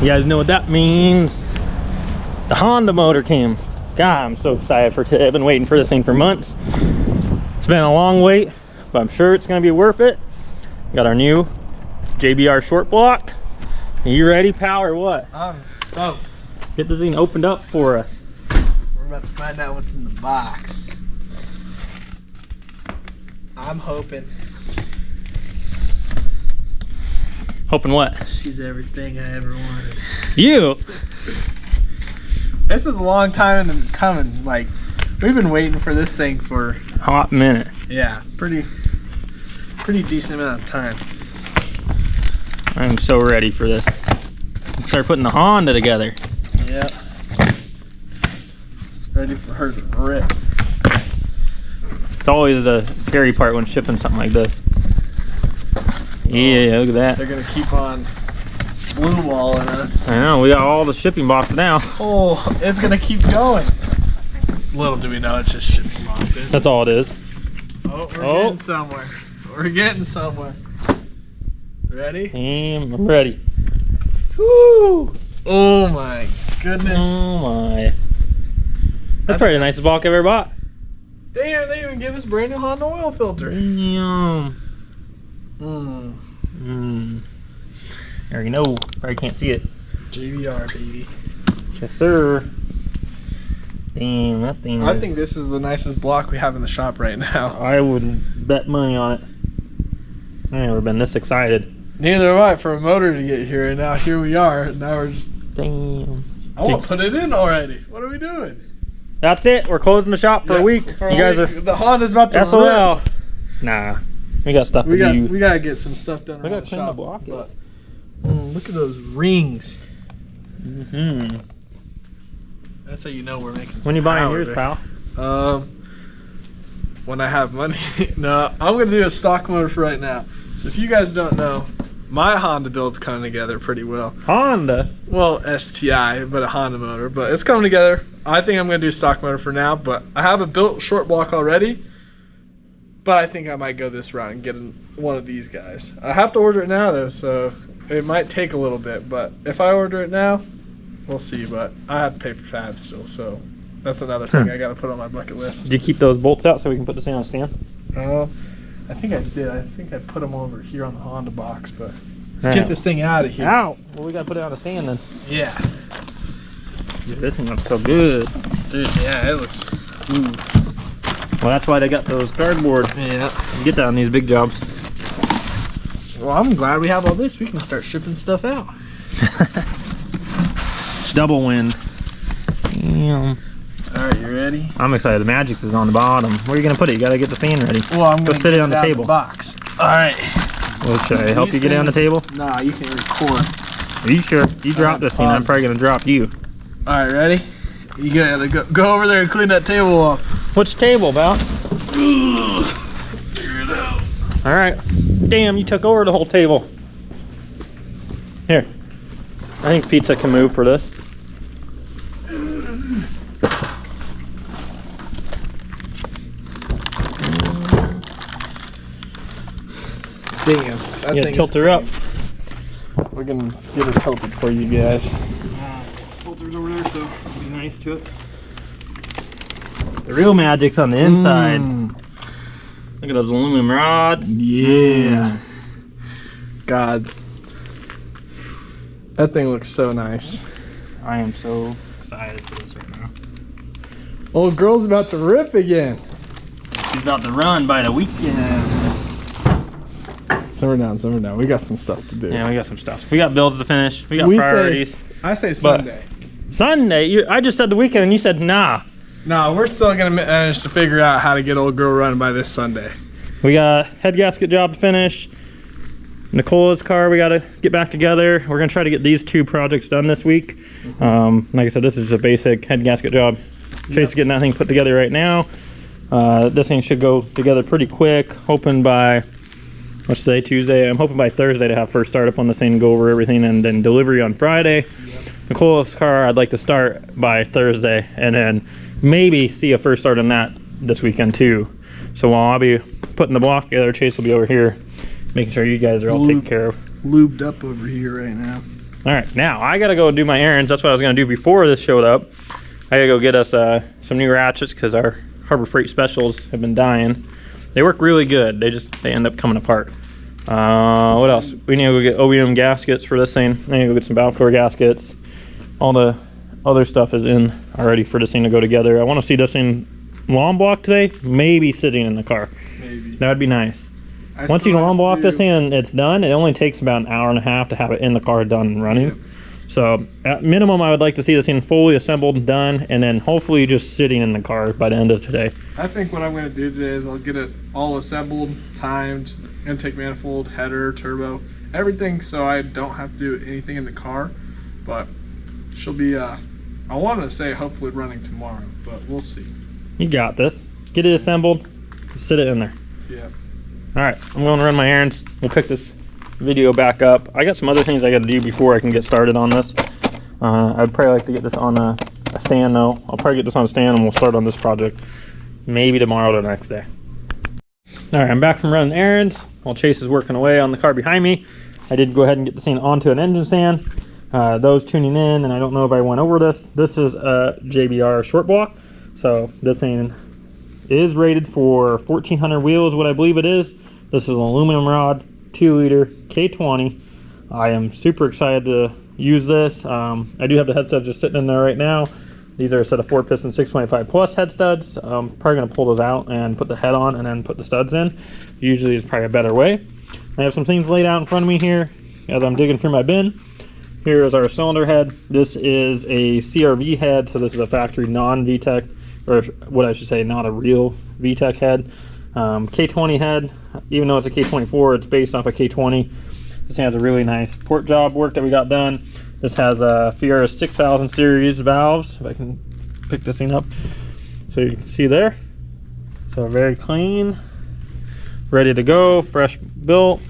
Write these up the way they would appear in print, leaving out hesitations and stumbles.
You guys know what that means. The Honda motor came. God, I'm so excited for today. I've been waiting for this thing for months. It's been a long wait, but I'm sure it's gonna be worth it. Got our new JBR short block. Are you ready, pal, or what? I'm stoked. Get this thing opened up for us. We're about to find out what's in the box. I'm hoping. Hoping what? She's everything I ever wanted. You? This is a long time in coming. Like, we've been waiting for this thing for Hot minute. yeah, pretty decent amount of time. I'm so ready for this. Let's start putting the Honda together. Yeah. Ready for her to rip. It's always a scary part when shipping something like this. Yeah, look at that. They're gonna keep on blue walling us. I know, we got all the shipping boxes now. Oh, it's gonna keep going. Little do we know it's just shipping boxes. That's all it is. Oh, we're getting somewhere. We're getting somewhere. Ready? I'm ready. Woo! Oh my goodness. Oh my. That's probably the nicest block I've ever bought. Damn, they even give us brand new Honda oil filter. Damn. Mmm. I already know. Probably can't see it. JBR, baby. Yes, sir. Damn, that thing I think this is the nicest block we have in the shop right now. I would bet money on it. I've never been this excited. Neither have I for a motor to get here, and now here we are. Now we're just. Damn. I want to put it in already. What are we doing? That's it. We're closing the shop for a week. For you a guys week. are The Honda's about to SOL. rip. Nah, we got stuff to do. We gotta get some stuff done. We around gotta clean the shop, block. but- look at those rings. Mm-hmm. That's how you know we're making. When you buying power yours, there. pal? When I have money. No, I'm gonna do a stock motor for right now. So if you guys don't know, my Honda build's coming together pretty well. Honda. Well, STI, but a Honda motor. But it's coming together. I think I'm going to do stock motor for now. But I have a built short block already. But I think I might go this route and get one of these guys. I have to order it now, though, so it might take a little bit. But if I order it now, we'll see. But I have to pay for Fab still, so that's another thing I got to put on my bucket list. Did you keep those bolts out so we can put this thing on a stand? I think I did. I think I put them over here on the Honda box, but let's get this thing out of here. Ow! Well, we gotta put it on a stand then. Yeah. Dude, this thing looks so good. Dude, yeah, it looks. Ooh. Well, that's why they got those cardboard. Yeah. You get that on these big jobs. Well, I'm glad we have all this. We can start shipping stuff out. Double wind. Damn. All right, you ready? I'm excited. The Magix is on the bottom. Where are you gonna put it? You gotta get the stand ready. Well, I'm gonna sit it on the table. box. All right. Well, should I help you get it on the table? Nah, you can record. Are you sure? You drop this thing, I'm probably gonna drop you. All right, ready? You gotta go over there and clean that table off. Which table, pal? Figure it out. All right. Damn, you took over the whole table. Here. I think pizza can move for this. Damn. That You gotta tilt her up. We're gonna get her tilted for you guys. Filter's over there, so be nice to it. The real magic's on the inside. Look at those aluminum rods. Yeah. God. That thing looks so nice. I am so excited for this right now. Old girl's about to rip again. She's about to run by the weekend. Simmer down, simmer down. We got some stuff to do. Yeah, we got some stuff. We got builds to finish. We got priorities. I say Sunday. Sunday? I just said the weekend and you said nah. No, we're still gonna manage to figure out how to get old girl running by this Sunday. We got head gasket job to finish. Nicola's car we gotta get back together. We're gonna try to get these two projects done this week. Like I said, this is just a basic head gasket job. Chase is getting that thing put together right now. This thing should go together pretty quick. Hoping by, let's say Tuesday. I'm hoping by Thursday to have first start up on this thing, go over everything, and then delivery on Friday. Nicola's car I'd like to start by Thursday, and then maybe see a first start on that this weekend too. So while I'll be putting the block together, Chase will be over here making sure you guys are all taken care of. Lubed up over here right now. All right, now I gotta go do my errands. That's what I was gonna do before this showed up. I gotta go get us some new ratchets because our Harbor Freight specials have been dying. They work really good. They end up coming apart. What else? We need to go get OEM gaskets for this thing. I need to go get some Valcor gaskets. All the other stuff is in already for this thing to go together. I want to see this thing lawn block today, maybe sitting in the car. Maybe. That would be nice. Once you lawn block this thing and it's done, it only takes about an hour and a half to have it in the car done and running. Yep. So at minimum, I would like to see this thing fully assembled and done, and then hopefully just sitting in the car by the end of today. I think what I'm going to do today is I'll get it all assembled, timed, intake manifold, header, turbo, everything, so I don't have to do anything in the car. But she'll be, I want to say hopefully running tomorrow, but we'll see. You got this. Get it assembled, sit it in there. Yeah. All right, I'm going to run my errands. We'll pick this video back up. I got some other things I got to do before I can get started on this. I'd probably like to get this on a stand though. I'll probably get this on a stand and we'll start on this project maybe tomorrow or the next day. All right, I'm back from running errands while Chase is working away on the car behind me. I did go ahead and get the thing onto an engine stand. Those tuning in, and I don't know if I went over this. This is a JBR short block. So this thing is rated for 1400 wheels, what I believe it is. This is an aluminum rod, 2-liter K20. I am super excited to use this. I do have the head studs just sitting in there right now. These are a set of 4-piston 625 plus head studs. I'm probably going to pull those out and put the head on and then put the studs in. Usually is probably a better way. I have some things laid out in front of me here as I'm digging through my bin. Here is our cylinder head. This is a CRV head, so this is a factory non-VTEC, or what I should say, not a real VTEC head. K20 head, even though it's a K24, it's based off a K20. This has a really nice port job work that we got done. This has a Fiera 6000 series valves, if I can pick this thing up so you can see there. So very clean, ready to go, fresh built.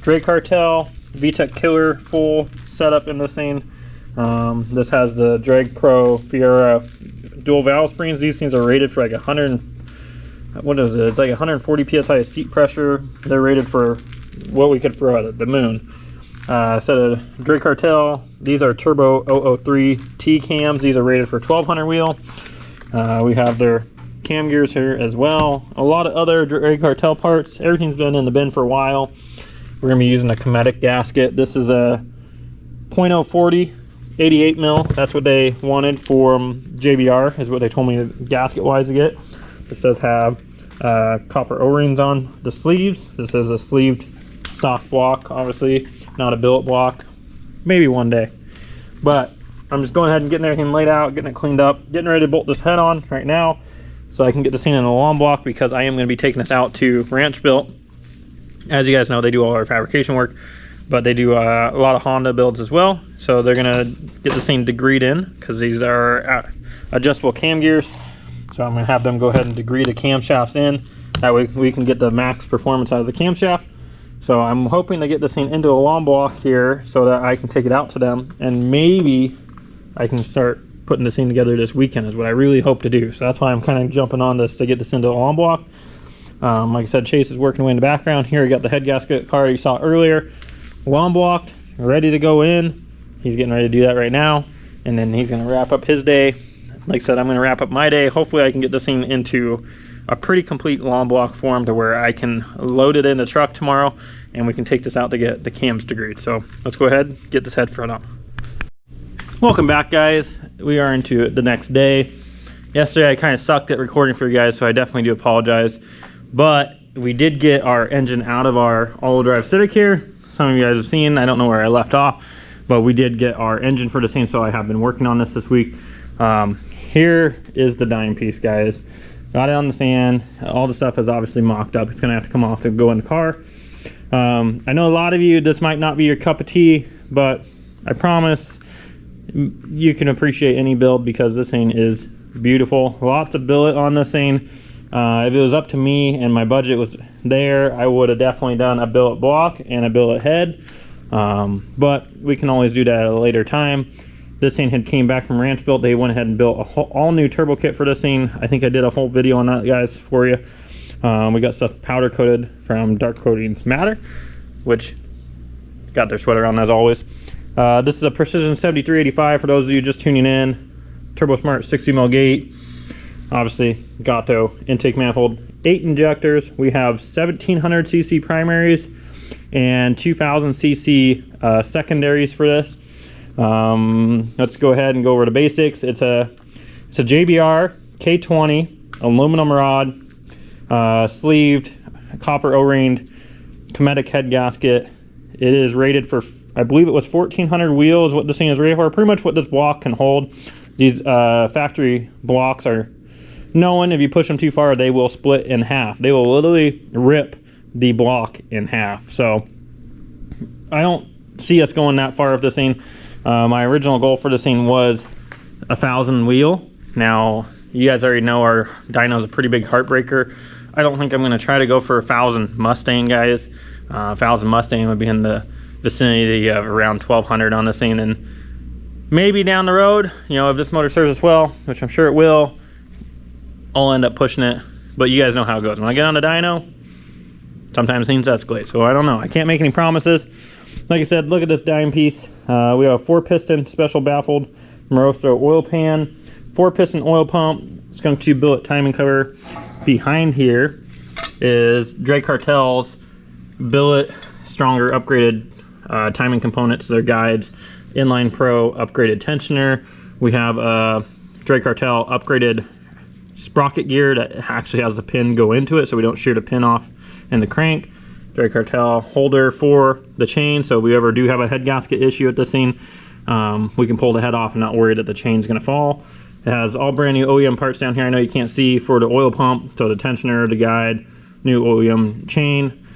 Drake Cartel, VTEC killer, full setup in this thing. This has the Drag Pro Fiera dual valve springs. These things are rated for like 100, what is it? It's like 140 psi of seat pressure. They're rated for what we could throw at the moon. Set of Drake Cartel. These are Turbo 003 T cams. These are rated for 1200 wheel. We have their cam gears here as well. A lot of other Drake Cartel parts. Everything's been in the bin for a while. We're gonna be using a Cometic gasket. This is a .040 88 mil. That's what they wanted for JBR, is what they told me gasket wise to get. This does have copper O-rings on the sleeves. This is a sleeved stock block, obviously not a billet block. Maybe one day, but I'm just going ahead and getting everything laid out, getting it cleaned up, getting ready to bolt this head on right now so I can get this thing in a lawn block, because I am going to be taking this out to Ranchbuilt. As you guys know, they do all our fabrication work, but they do a lot of Honda builds as well. So they're gonna get this thing degreed in, because these are adjustable cam gears. So I'm gonna have them go ahead and degree the camshafts in. That way we can get the max performance out of the camshaft. So I'm hoping to get this thing into a lawn block here so that I can take it out to them, and maybe I can start putting this thing together this weekend is what I really hope to do. So that's why I'm kind of jumping on this to get this into a lawn block. Like I said, Chase is working away in the background. Here we got the head gasket car you saw earlier, lawn blocked, ready to go in. He's getting ready to do that right now, and then he's going to wrap up his day. Like I said, I'm going to wrap up my day. Hopefully I can get this thing into a pretty complete lawn block form to where I can load it in the truck tomorrow, and we can take this out to get the cams degreed. So let's go ahead and get this head front up. Welcome back, guys. We are into the next day. Yesterday I kind of sucked at recording for you guys, so I definitely do apologize. But we did get our engine out of our all-wheel drive Civic here. Some of you guys have seen, I don't know where I left off, but we did get our engine for this thing, so I have been working on this week. Here is the dying piece, guys. Got it on the stand. All the stuff is obviously mocked up. It's gonna have to come off to go in the car. I know a lot of you, this might not be your cup of tea, but I promise you can appreciate any build, because this thing is beautiful. Lots of billet on this thing. If it was up to me and my budget was there, I would have definitely done a billet block and a billet head, but we can always do that at a later time. This thing had came back from Ranchbuilt. They went ahead and built a all new turbo kit for this thing. I think I did a whole video on that, guys, for you. We got stuff powder coated from Dark Coatings Matter, which got their sweater on as always. This is a Precision 7385 for those of you just tuning in. Turbo Smart 60 mil gate. Obviously, Gato intake manifold. 8 injectors. We have 1700 cc primaries and 2000 cc secondaries for this. Let's go ahead and go over the basics. It's a JBR K20 aluminum rod, sleeved copper O-ringed Cometic head gasket. It is rated for, I believe it was 1400 wheels, what this thing is rated for. Pretty much what this block can hold. These factory blocks are known, if you push them too far, they will split in half. They will literally rip the block in half. So I don't see us going that far with this thing. My original goal for this thing was 1,000 wheel. Now, you guys already know our dyno's a pretty big heartbreaker. I don't think I'm going to try to go for 1,000 Mustang, guys. 1,000 Mustang would be in the vicinity of around 1,200 on this thing. And maybe down the road, you know, if this motor serves us well, which I'm sure it will, I'll end up pushing it. But you guys know how it goes. When I get on the dyno, sometimes things escalate. So I don't know. I can't make any promises. Like I said, look at this dime piece. We have a 4-piston special baffled Moroso oil pan, 4-piston oil pump, skunk tube billet timing cover. Behind here is Drake Cartel's billet stronger upgraded timing components, their guides, Inline Pro upgraded tensioner. We have a Drake Cartel upgraded sprocket gear that actually has a pin go into it so we don't shear the pin off in the crank. Drake Cartel holder for the chain, so if we ever do have a head gasket issue at this thing, we can pull the head off and not worry that the chain's gonna fall. It has all brand new OEM parts down here. I know you can't see for the oil pump, so the tensioner, the guide, new OEM chain.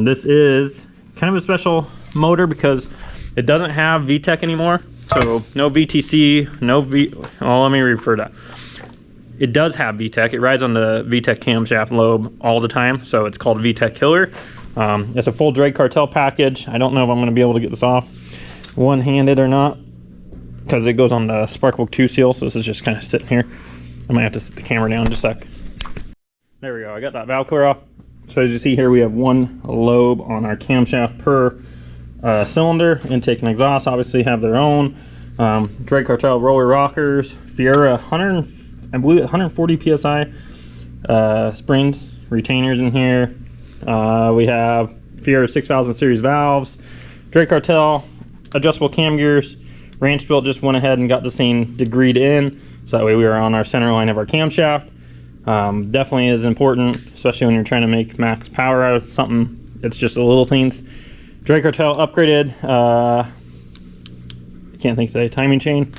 This is kind of a special motor because it doesn't have VTEC anymore. So no VTC, no well, let me refer that. It does have VTEC. It rides on the VTEC camshaft lobe all the time, so it's called VTEC Killer. It's a full Drake Cartel package. I don't know if I'm going to be able to get this off one-handed or not because it goes on the Sparkbook 2 seal, so this is just kind of sitting here. I might have to set the camera down just a sec. There we go. I got that valve cover off. So as you see here, we have one lobe on our camshaft per cylinder. Intake and exhaust obviously have their own. Drake Cartel roller rockers, Fiera 140 psi springs, retainers in here. We have Fiera 6000 series valves, Drake Cartel adjustable cam gears. Ranchbuilt just went ahead and got this thing degreed in, so that way we are on our center line of our camshaft. Definitely is important, especially when you're trying to make max power out of something. It's just the little things. Drake Cartel upgraded, I can't think today, timing chain,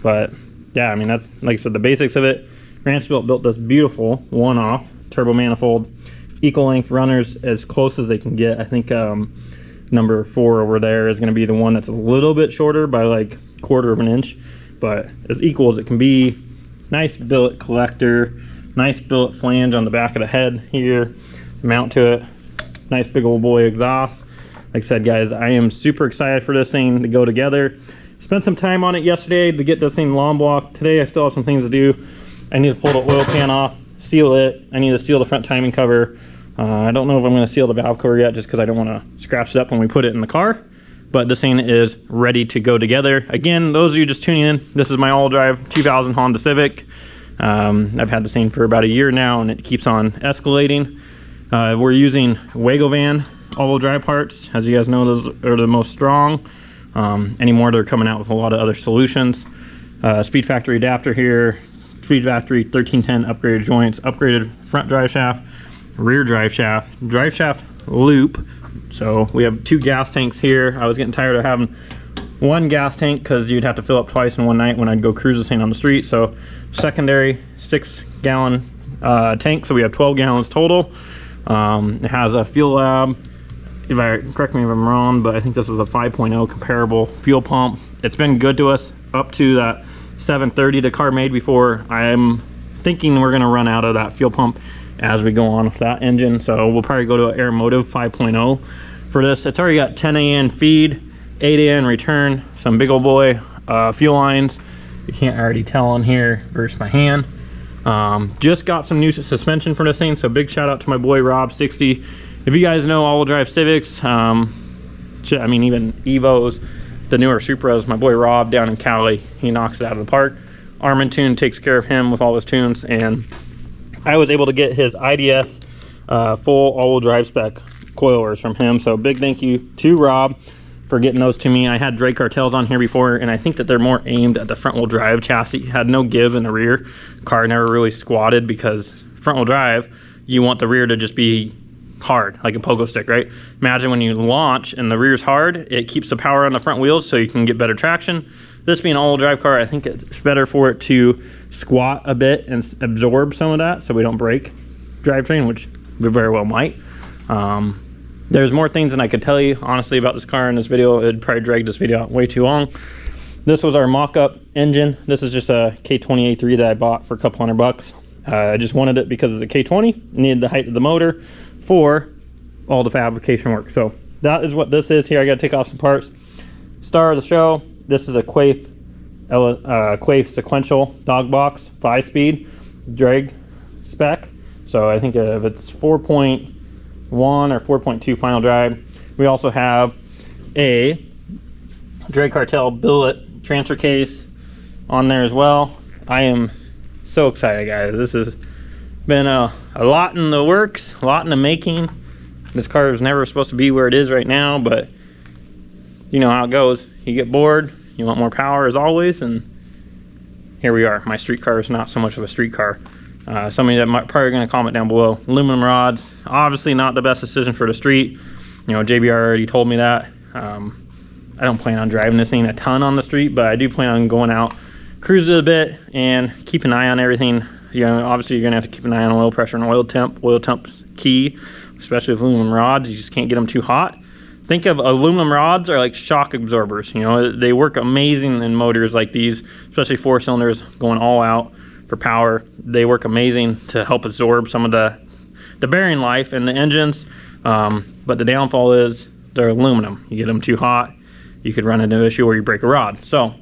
but yeah, I mean, that's, like I said, the basics of it. Ranchbuilt built this beautiful one-off turbo manifold, equal length runners as close as they can get. I think number 4 over there is going to be the one that's a little bit shorter by like 1/4 of an inch, but as equal as it can be. Nice billet collector, nice billet flange on the back of the head here, mount to it. Nice big old boy exhaust. Like I said, guys, I am super excited for this thing to go together. Spent some time on it yesterday to get this thing lawn blocked. Today I still have some things to do. I need to pull the oil pan off, seal it. I need to seal the front timing cover. I don't know if I'm going to seal the valve cover yet just because I don't want to scratch it up when we put it in the car. But this thing is ready to go together. Again, those of you just tuning in, this is my all drive 2000 Honda Civic. I've had this thing for about a year now and it keeps on escalating. We're using Wagovan all-wheel drive parts. As you guys know, those are the most strong. Anymore, they're coming out with a lot of other solutions. Speed Factory adapter here, Speed Factory 1310 upgraded joints, upgraded front drive shaft, rear drive shaft loop. So we have 2 gas tanks here. I was getting tired of having one gas tank because you'd have to fill up twice in one night when I'd go cruise this thing on the street. So secondary 6-gallon tank, so we have 12 gallons total. It has a fuel lab. Correct me if I'm wrong, but I think this is a 5.0 comparable fuel pump. It's been good to us up to that 730 the car made before. I'm thinking we're going to run out of that fuel pump as we go on with that engine, so we'll probably go to an Air Motive 5.0 for this. It's already got 10 AN feed, 8 AN return, some big old boy fuel lines. You can't already tell on here versus my hand. Just got some new suspension for this thing, so big shout out to my boy Rob 60. If you guys know all-wheel drive Civics, I mean even Evos, the newer Supras. My boy Rob down in Cali, he knocks it out of the park. Tuned takes care of him with all his tunes, and I was able to get his IDS full all-wheel drive spec coilers from him. So big thank you to Rob for getting those to me. I had Drake Cartels on here before, and I think that they're more aimed at the front-wheel drive chassis. Had no give in the rear. Car never really squatted, because front-wheel drive, you want the rear to just be hard, like a pogo stick, right? Imagine when you launch and the rear's hard, it keeps the power on the front wheels so you can get better traction. This being an all-wheel drive car, I think it's better for it to squat a bit and absorb some of that so we don't break drivetrain, which we very well might. There's more things than I could tell you, honestly, about this car in this video. It'd probably drag this video out way too long. This was our mock-up engine. This is just a K20A3 that I bought for a couple $100. I just wanted it because it's a K20, needed the height of the motor for all the fabrication work. So that is what this is here. I got to take off some parts. Star of the show, this is a Quaife sequential dog box 5-speed drag spec. So I think if it's 4.1 or 4.2 final drive. We also have a Drake Cartel billet transfer case on there as well. I am so excited, guys. This has been a lot in the works, a lot in the making. This car is never supposed to be where it is right now, but you know how it goes. You get bored, you want more power as always, and here we are. My street car is not so much of a street car. Somebody that might probably going to comment down below. Aluminum rods, obviously not the best decision for the street. You know, JBR already told me that. I don't plan on driving this thing a ton on the street, but I do plan on going out, cruise it a bit, and keep an eye on everything. You know, obviously you're going to have to keep an eye on oil pressure and oil temp. Oil temp's key, especially with aluminum rods. You just can't get them too hot. Think of aluminum rods are like shock absorbers. You know, they work amazing in motors like these, especially 4-cylinders going all out for power. They work amazing to help absorb some of the bearing life in the engines. But the downfall is they're aluminum. You get them too hot, you could run into an issue where you break a rod. So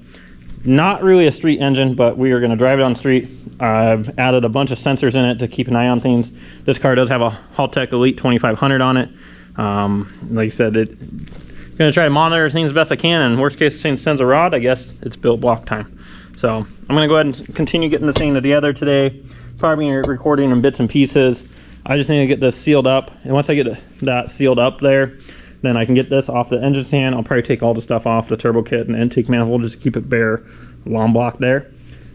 not really a street engine, but we are going to drive it on the street. I've added a bunch of sensors in it to keep an eye on things. This car does have a Haltech Elite 2500 on it. Like I said, I'm going to try to monitor things the best I can, and worst case, the thing sends a rod, I guess it's built block time. So I'm going to go ahead and continue getting this thing together today. Probably recording in bits and pieces. I just need to get this sealed up, and once I get that sealed up there, then I can get this off the engine stand. I'll probably take all the stuff off, the turbo kit and the intake manifold, just to keep it bare, long block there.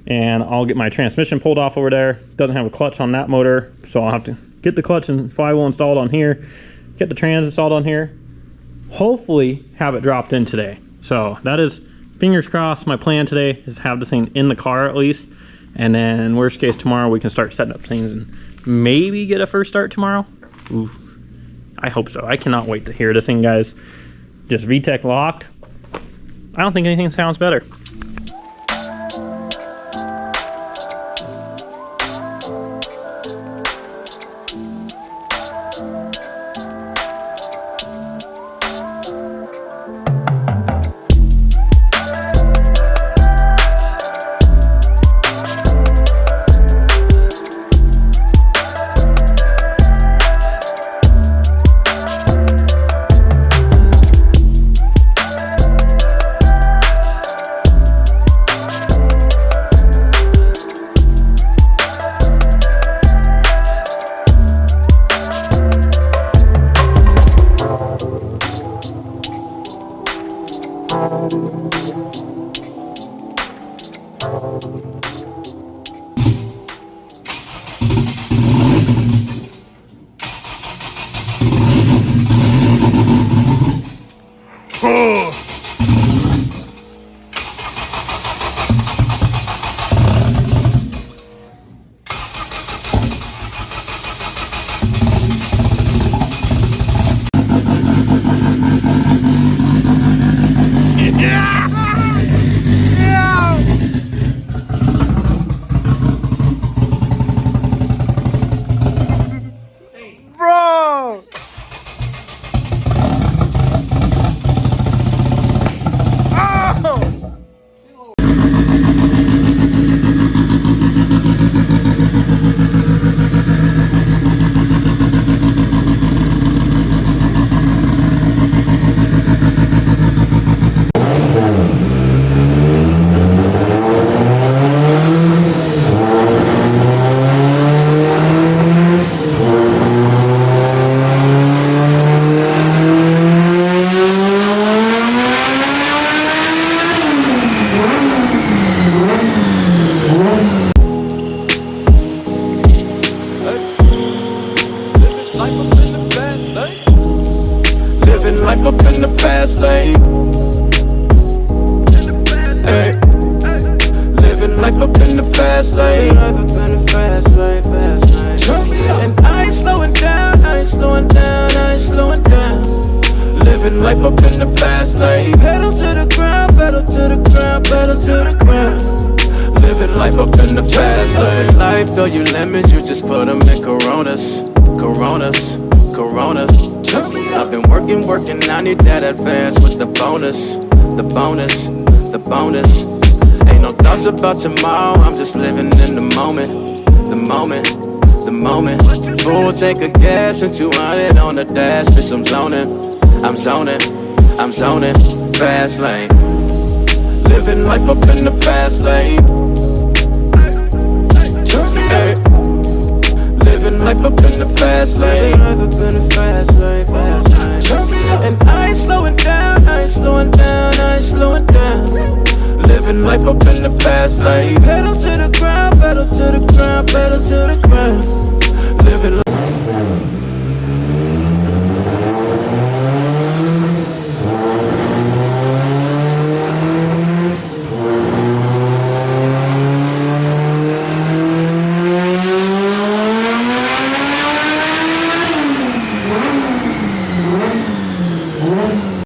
And I'll get my transmission pulled off over there. Doesn't have a clutch on that motor, so I'll have to get the clutch and flywheel installed on here, get the trans installed on here, hopefully have it dropped in today. So that is, fingers crossed, my plan today is to have this thing in the car at least, and then worst case tomorrow we can start setting up things and maybe get a first start tomorrow. Ooh, I hope so. I cannot wait to hear this thing, guys. Just VTEC locked. I don't think anything sounds better. Hey. Living life up in the fast lane. And I ain't slowing down, I ain't slowing down, I ain't slowing down. Living life up in the fast lane. Pedal to the ground, pedal to the ground, pedal to the ground. Living life up in the fast lane. Life, though you limits, you just put them in Coronas, Coronas, Coronas. I've been working, I need that advance with the bonus, the bonus, the bonus. Ain't no thoughts about tomorrow, I'm just living in the moment, the moment, the moment. Full tank of gas and 200 on the dash, bitch, I'm zoning, I'm zoning, I'm zoning. Fast lane, living life up in the fast lane. Hey. Living life up in the fast lane. And I ain't slowing down, I ain't slowing down, I ain't slowing down. Living life up in the fast lane. Pedal to the ground, pedal to the ground, pedal to the ground. Living